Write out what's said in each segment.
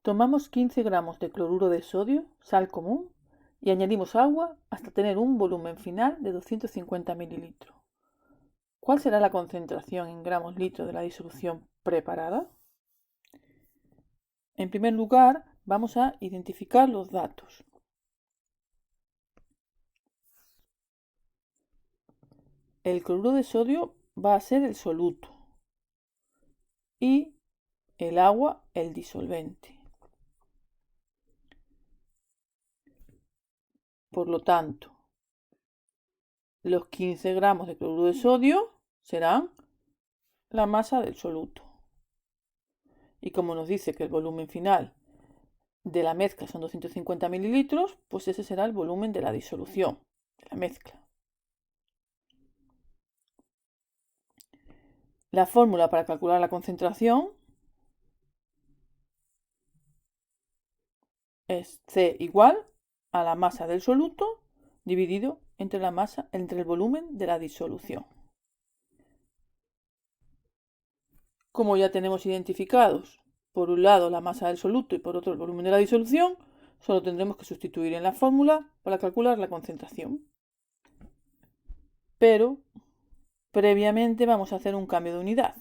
Tomamos 15 gramos de cloruro de sodio, sal común, y añadimos agua hasta tener un volumen final de 250 mililitros. ¿Cuál será la concentración en gramos litro de la disolución preparada? En primer lugar, vamos a identificar los datos. El cloruro de sodio va a ser el soluto y el agua el disolvente. Por lo tanto, los 15 gramos de cloruro de sodio serán la masa del soluto. Y como nos dice que el volumen final de la mezcla son 250 mililitros, pues ese será el volumen de la disolución, de la mezcla. La fórmula para calcular la concentración es C igual a la masa del soluto dividido entre el volumen de la disolución. Como ya tenemos identificados por un lado la masa del soluto y por otro el volumen de la disolución, solo tendremos que sustituir en la fórmula para calcular la concentración. Pero previamente vamos a hacer un cambio de unidad.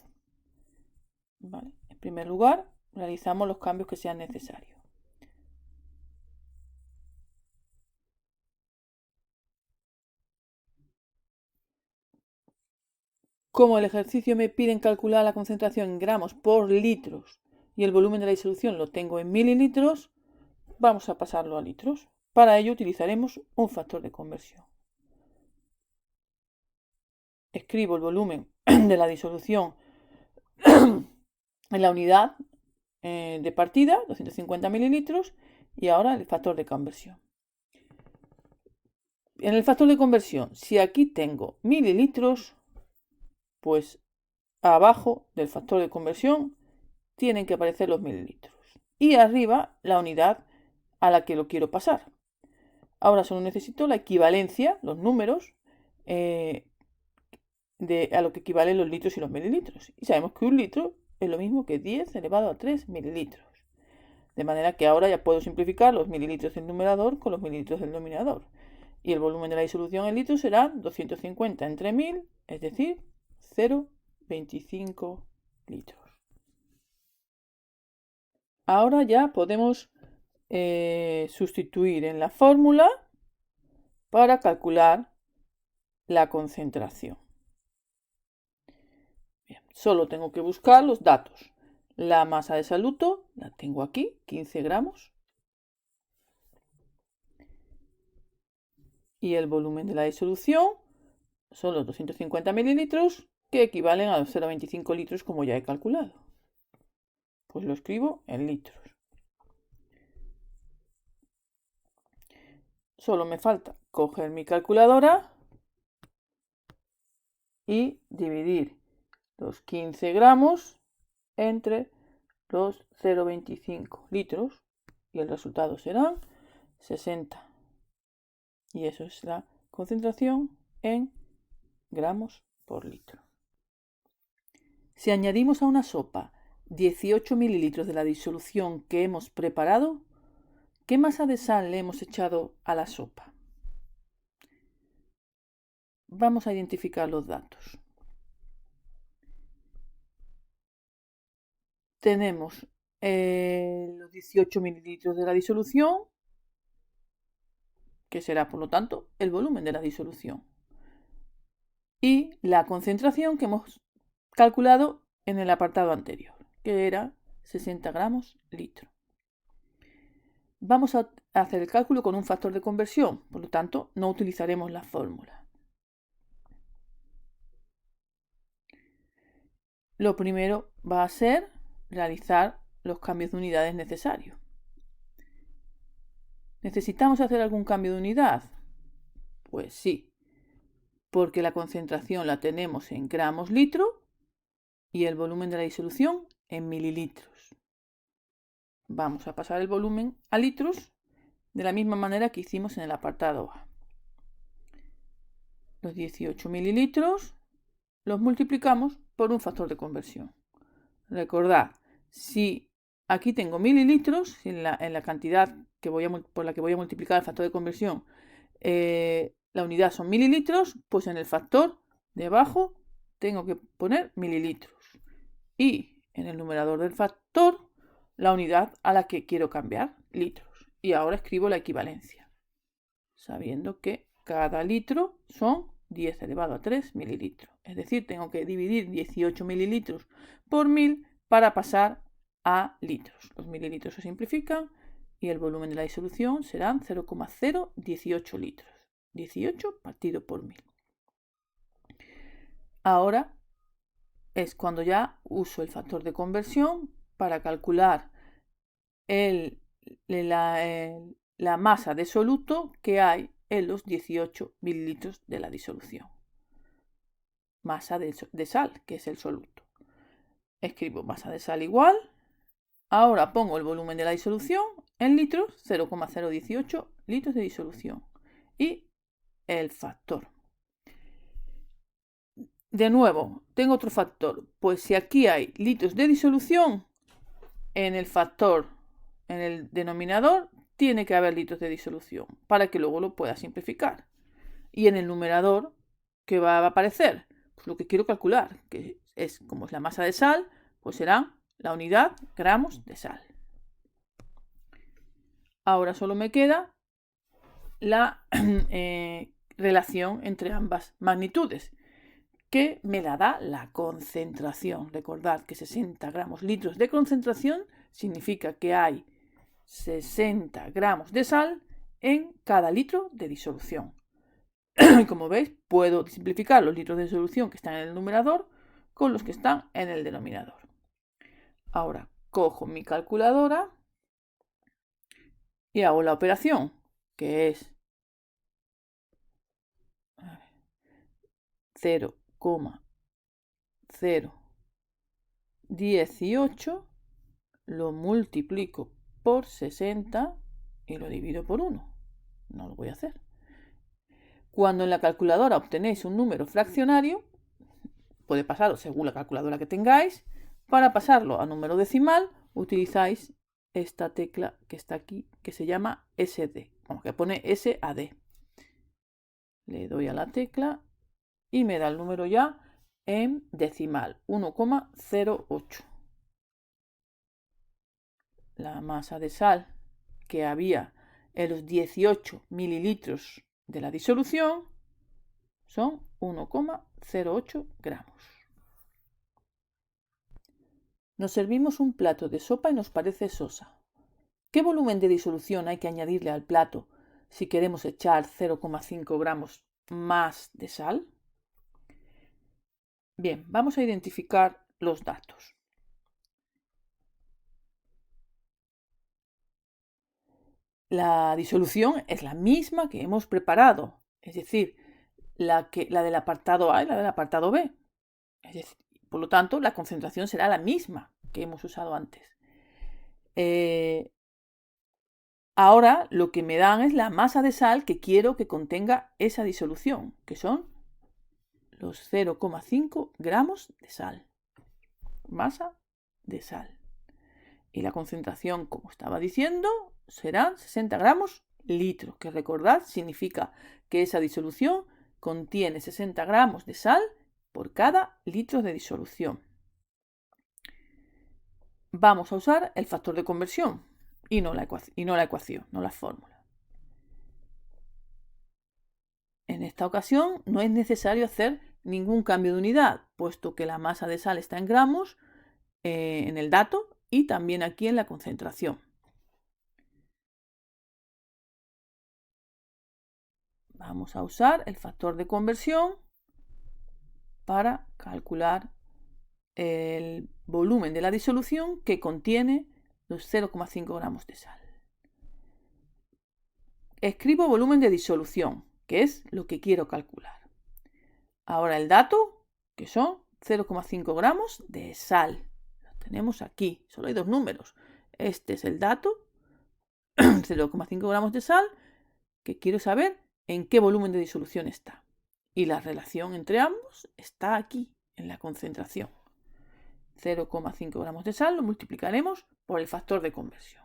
¿Vale? En primer lugar, realizamos los cambios que sean necesarios. Como el ejercicio me pide calcular la concentración en gramos por litros y el volumen de la disolución lo tengo en mililitros, vamos a pasarlo a litros. Para ello utilizaremos un factor de conversión. Escribo el volumen de la disolución en la unidad de partida, 250 mililitros, y ahora el factor de conversión. En el factor de conversión, si aquí tengo mililitros, pues abajo del factor de conversión tienen que aparecer los mililitros. Y arriba la unidad a la que lo quiero pasar. Ahora solo necesito la equivalencia, los números, a lo que equivalen los litros y los mililitros. Y sabemos que un litro es lo mismo que 10 elevado a 3 mililitros. De manera que ahora ya puedo simplificar los mililitros del numerador con los mililitros del denominador. Y el volumen de la disolución en litros será 250 entre 1000, es decir, 0,25 litros. Ahora ya podemos sustituir en la fórmula para calcular la concentración. Bien, solo tengo que buscar los datos. La masa de soluto la tengo aquí, 15 gramos. Y el volumen de la disolución son los 250 mililitros, que equivalen a los 0,25 litros como ya he calculado. Pues lo escribo en litros. Solo me falta coger mi calculadora y dividir los 15 gramos entre los 0,25 litros y el resultado serán 60. Y eso es la concentración en gramos por litro. Si añadimos a una sopa 18 mililitros de la disolución que hemos preparado, ¿qué masa de sal le hemos echado a la sopa? Vamos a identificar los datos. Tenemos los 18 mililitros de la disolución, que será por lo tanto el volumen de la disolución, y la concentración que hemos calculado en el apartado anterior, que era 60 gramos litro. Vamos a hacer el cálculo con un factor de conversión, por lo tanto no utilizaremos la fórmula. Lo primero va a ser realizar los cambios de unidades necesarios. ¿Necesitamos hacer algún cambio de unidad? Pues sí, porque la concentración la tenemos en gramos litro y el volumen de la disolución en mililitros. Vamos a pasar el volumen a litros de la misma manera que hicimos en el apartado A. Los 18 mililitros los multiplicamos por un factor de conversión. Recordad, si aquí tengo mililitros en la cantidad por la que voy a multiplicar el factor de conversión. La unidad son mililitros, pues en el factor de abajo tengo que poner mililitros. Y en el numerador del factor, la unidad a la que quiero cambiar, litros. Y ahora escribo la equivalencia, sabiendo que cada litro son 10 elevado a 3 mililitros. Es decir, tengo que dividir 18 mililitros por 1000 para pasar a litros. Los mililitros se simplifican y el volumen de la disolución serán 0,018 litros. 18 partido por 1000. Ahora es cuando ya uso el factor de conversión para calcular la masa de soluto que hay en los 18 mililitros de la disolución. Masa de sal, que es el soluto. Escribo masa de sal igual. Ahora pongo el volumen de la disolución en litros, 0,018 litros de disolución. Y el factor. De nuevo, tengo otro factor. Pues si aquí hay litros de disolución, en el factor, en el denominador, tiene que haber litros de disolución para que luego lo pueda simplificar. Y en el numerador, ¿qué va a aparecer? Pues lo que quiero calcular, que es como es la masa de sal, pues será la unidad gramos de sal. Ahora solo me queda la relación entre ambas magnitudes, que me la da la concentración. Recordad que 60 gramos litros de concentración significa que hay 60 gramos de sal en cada litro de disolución. Como veis, puedo simplificar los litros de disolución que están en el numerador con los que están en el denominador. Ahora cojo mi calculadora y hago la operación, que es 0,018, lo multiplico por 60 y lo divido por 1. No lo voy a hacer. Cuando en la calculadora obtenéis un número fraccionario, puede pasarlo según la calculadora que tengáis. Para pasarlo a número decimal, utilizáis esta tecla que está aquí, que se llama SD, que pone SAD. Le doy a la tecla y me da el número ya en decimal, 1,08. La masa de sal que había en los 18 mililitros de la disolución son 1,08 gramos. Nos servimos un plato de sopa y nos parece sosa. ¿Qué volumen de disolución hay que añadirle al plato si queremos echar 0,5 gramos más de sal? Bien, vamos a identificar los datos. La disolución es la misma que hemos preparado, es decir, la del apartado A y la del apartado B. Es decir, por lo tanto, la concentración será la misma que hemos usado antes. Ahora lo que me dan es la masa de sal que quiero que contenga esa disolución, que son los 0,5 gramos de sal. Masa de sal. Y la concentración, como estaba diciendo, serán 60 gramos litros, que recordad significa que esa disolución contiene 60 gramos de sal por cada litro de disolución. Vamos a usar el factor de conversión y no la ecuación, no la fórmula. En esta ocasión no es necesario hacer ningún cambio de unidad, puesto que la masa de sal está en gramos en el dato y también aquí en la concentración. Vamos a usar el factor de conversión para calcular el volumen de la disolución que contiene los 0,5 gramos de sal. Escribo volumen de disolución, que es lo que quiero calcular. Ahora el dato, que son 0,5 gramos de sal. Lo tenemos aquí, solo hay dos números. Este es el dato, 0,5 gramos de sal, que quiero saber en qué volumen de disolución está. Y la relación entre ambos está aquí, en la concentración. 0,5 gramos de sal lo multiplicaremos por el factor de conversión.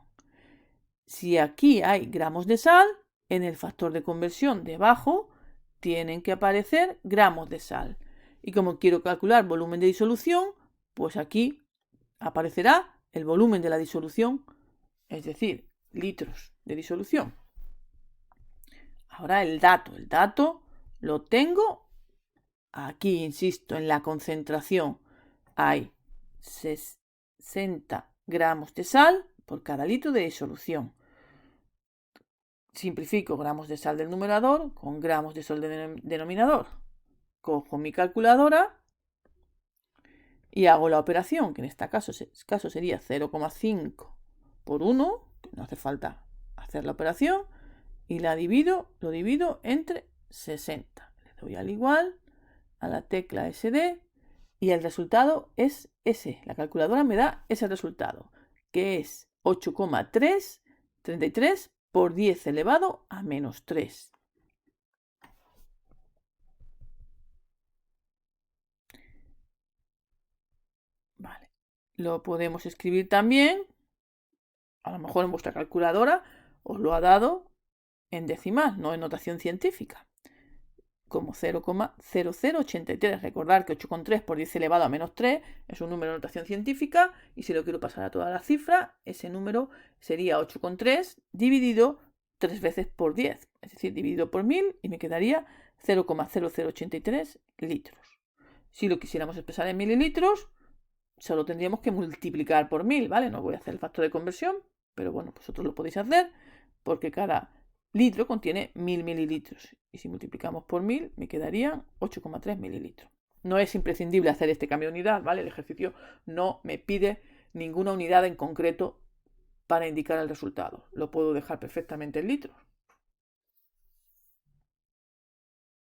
Si aquí hay gramos de sal, en el factor de conversión debajo tienen que aparecer gramos de sal. Y como quiero calcular volumen de disolución, pues aquí aparecerá el volumen de la disolución, es decir, litros de disolución. Ahora el dato lo tengo aquí, insisto, en la concentración hay 60 gramos de sal por cada litro de disolución. Simplifico gramos de sal del numerador con gramos de sal del denominador. Cojo mi calculadora y hago la operación, que en este caso sería 0,5 por 1, que no hace falta hacer la operación, y lo divido entre 60. Le doy al igual a la tecla SD y el resultado es ese. La calculadora me da ese resultado, que es 8,333 por 10 elevado a menos 3. Vale. Lo podemos escribir también, a lo mejor en vuestra calculadora os lo ha dado en decimal, no en notación científica, como 0,0083. Recordad que 8,3 por 10 elevado a menos 3 es un número de notación científica, y si lo quiero pasar a toda la cifra, ese número sería 8,3 dividido 3 veces por 10, es decir, dividido por 1000, y me quedaría 0,0083 litros. Si lo quisiéramos expresar en mililitros, solo tendríamos que multiplicar por 1000, ¿vale? No voy a hacer el factor de conversión, pero bueno, vosotros lo podéis hacer, porque cada litro contiene 1000 mililitros. Y si multiplicamos por 1000, me quedarían 8,3 mililitros. No es imprescindible hacer este cambio de unidad, ¿vale? El ejercicio no me pide ninguna unidad en concreto para indicar el resultado. Lo puedo dejar perfectamente en litros.